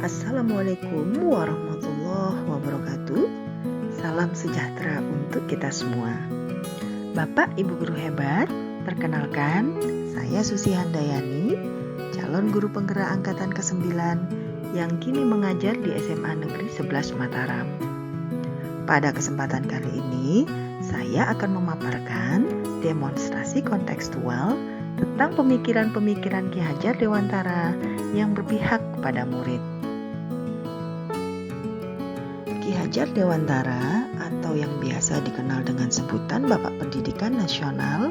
Assalamualaikum warahmatullahi wabarakatuh. Salam sejahtera untuk kita semua. Bapak Ibu guru hebat, perkenalkan saya Susi Handayani, calon guru penggerak angkatan ke-9 yang kini mengajar di SMA Negeri 11 Mataram. Pada kesempatan kali ini, saya akan memaparkan demonstrasi kontekstual tentang pemikiran-pemikiran Ki Hajar Dewantara yang berpihak kepada murid. Ki Hajar Dewantara atau yang biasa dikenal dengan sebutan Bapak Pendidikan Nasional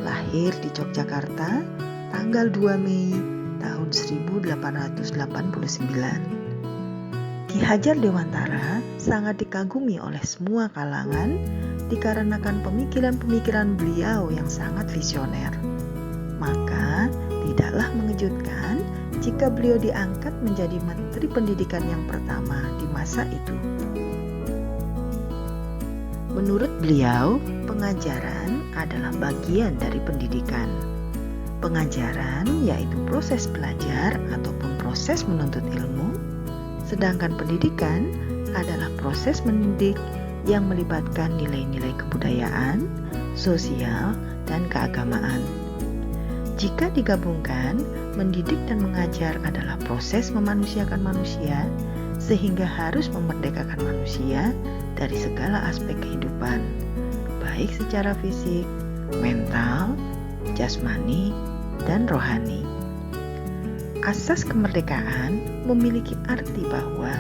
lahir di Yogyakarta tanggal 2 Mei tahun 1889. Ki Hajar Dewantara sangat dikagumi oleh semua kalangan dikarenakan pemikiran-pemikiran beliau yang sangat visioner. Maka tidaklah mengejutkan jika beliau diangkat menjadi Menteri Pendidikan yang pertama di masa itu. Menurut beliau, pengajaran adalah bagian dari pendidikan. Pengajaran yaitu proses belajar ataupun proses menuntut ilmu, sedangkan pendidikan adalah proses mendidik yang melibatkan nilai-nilai kebudayaan, sosial, dan keagamaan. Jika digabungkan, mendidik dan mengajar adalah proses memanusiakan manusia, sehingga harus memerdekakan manusia dari segala aspek kehidupan, baik secara fisik, mental, jasmani, dan rohani. Asas kemerdekaan memiliki arti bahwa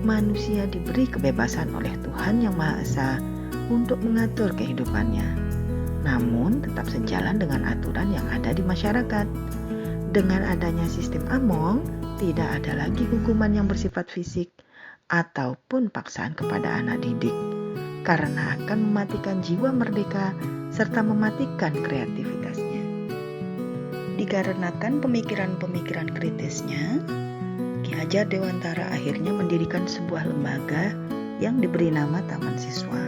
manusia diberi kebebasan oleh Tuhan Yang Maha Esa untuk mengatur kehidupannya, namun tetap sejalan dengan aturan yang ada di masyarakat. Dengan adanya sistem Among, tidak ada lagi hukuman yang bersifat fisik ataupun paksaan kepada anak didik, karena akan mematikan jiwa merdeka serta mematikan kreativitasnya. Dikarenakan pemikiran-pemikiran kritisnya, Ki Hajar Dewantara akhirnya mendirikan sebuah lembaga yang diberi nama Taman Siswa.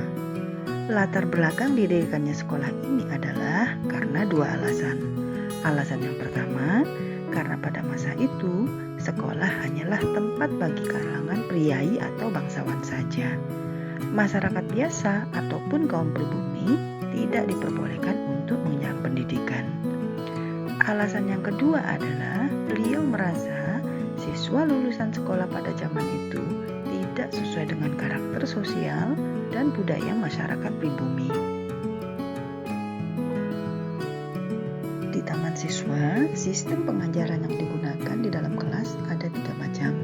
Latar belakang didirikannya sekolah ini adalah karena dua alasan. Alasan yang pertama, karena pada masa itu sekolah hanyalah tempat bagi kalangan priai atau bangsawan saja. Masyarakat biasa ataupun kaum pribumi tidak diperbolehkan untuk mengenyam pendidikan. Alasan yang kedua adalah beliau merasa siswa lulusan sekolah pada zaman itu tidak sesuai dengan karakter sosial dan budaya masyarakat pribumi. Di Taman Siswa, sistem pengajaran yang digunakan di dalam kelas ada 3 macam,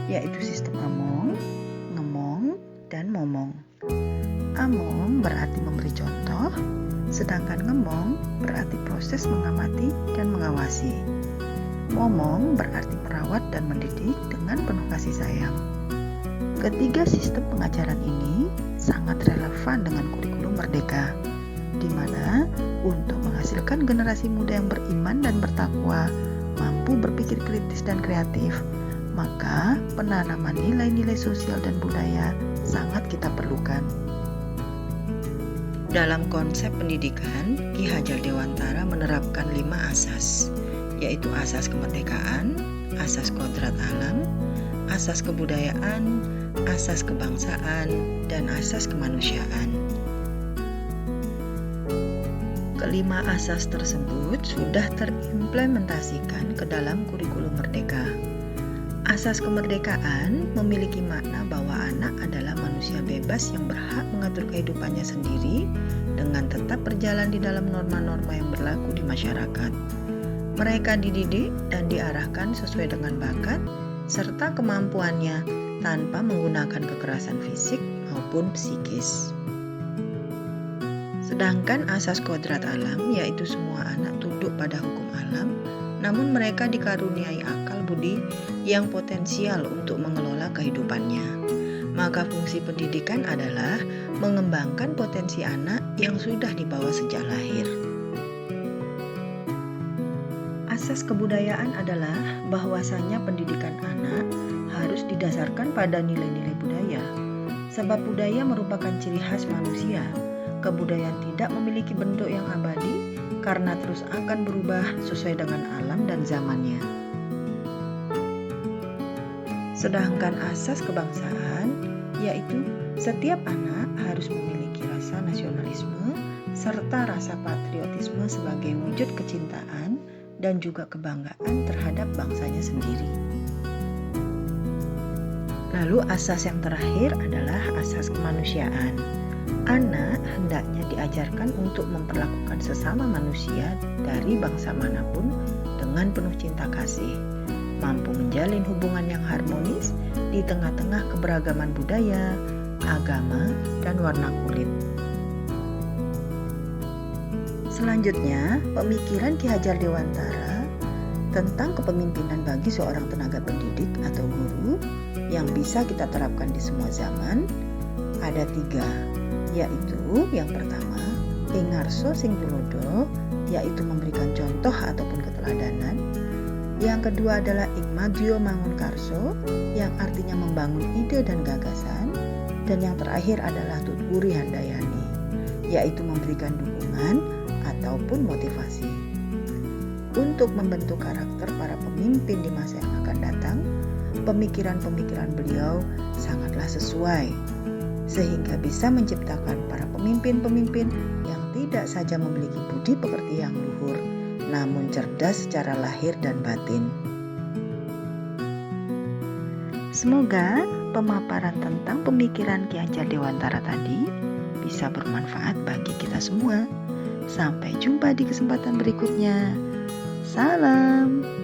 yaitu sistem Among, Ngemong, dan Momong. Among berarti memberi contoh, sedangkan Ngemong berarti proses mengamati dan mengawasi. Momong berarti merawat dan mendidik dengan penuh kasih sayang. Ketiga sistem pengajaran ini sangat relevan dengan kurikulum Merdeka, di mana untuk menghasilkan generasi muda yang beriman dan bertakwa, mampu berpikir kritis dan kreatif, maka penanaman nilai-nilai sosial dan budaya sangat kita perlukan. Dalam konsep pendidikan, Ki Hajar Dewantara menerapkan 5 asas, yaitu asas kemerdekaan, asas kodrat alam, asas kebudayaan, asas kebangsaan, dan asas kemanusiaan. Kelima asas tersebut sudah terimplementasikan ke dalam kurikulum Merdeka. Asas kemerdekaan memiliki makna bahwa anak adalah manusia bebas yang berhak mengatur kehidupannya sendiri dengan tetap berjalan di dalam norma-norma yang berlaku di masyarakat. Mereka dididik dan diarahkan sesuai dengan bakat serta kemampuannya tanpa menggunakan kekerasan fisik maupun psikis. Sedangkan asas kodrat alam yaitu semua anak tunduk pada hukum alam, namun mereka dikaruniai akal budi yang potensial untuk mengelola kehidupannya. Maka fungsi pendidikan adalah mengembangkan potensi anak yang sudah dibawa sejak lahir. Asas kebudayaan adalah bahwasanya pendidikan anak harus didasarkan pada nilai-nilai budaya, sebab budaya merupakan ciri khas manusia. Kebudayaan tidak memiliki bentuk yang abadi karena terus akan berubah sesuai dengan alam dan zamannya. Sedangkan asas kebangsaan yaitu setiap anak harus memiliki rasa nasionalisme serta rasa patriotisme sebagai wujud kecintaan dan juga kebanggaan terhadap bangsanya sendiri. Lalu asas yang terakhir adalah asas kemanusiaan. Anak hendaknya diajarkan untuk memperlakukan sesama manusia dari bangsa manapun dengan penuh cinta kasih, mampu menjalin hubungan yang harmonis di tengah-tengah keberagaman budaya, agama, dan warna kulit. Selanjutnya, pemikiran Ki Hajar Dewantara tentang kepemimpinan bagi seorang tenaga pendidik atau guru yang bisa kita terapkan di semua zaman ada 3, yaitu yang pertama, ing ngarsa sing tulodo, yaitu memberikan contoh ataupun keteladanan. Yang kedua adalah ing madya mangun karso, yang artinya membangun ide dan gagasan. Dan yang terakhir adalah tuturi handayani, yaitu memberikan dukungan ataupun motivasi. Untuk membentuk karakter para pemimpin di masa yang akan datang, pemikiran-pemikiran beliau sangatlah sesuai, sehingga bisa menciptakan para pemimpin-pemimpin yang tidak saja memiliki budi pekerti yang luhur, namun cerdas secara lahir dan batin. Semoga pemaparan tentang pemikiran Ki Hajar Dewantara tadi bisa bermanfaat bagi kita semua. Sampai jumpa di kesempatan berikutnya. Salam.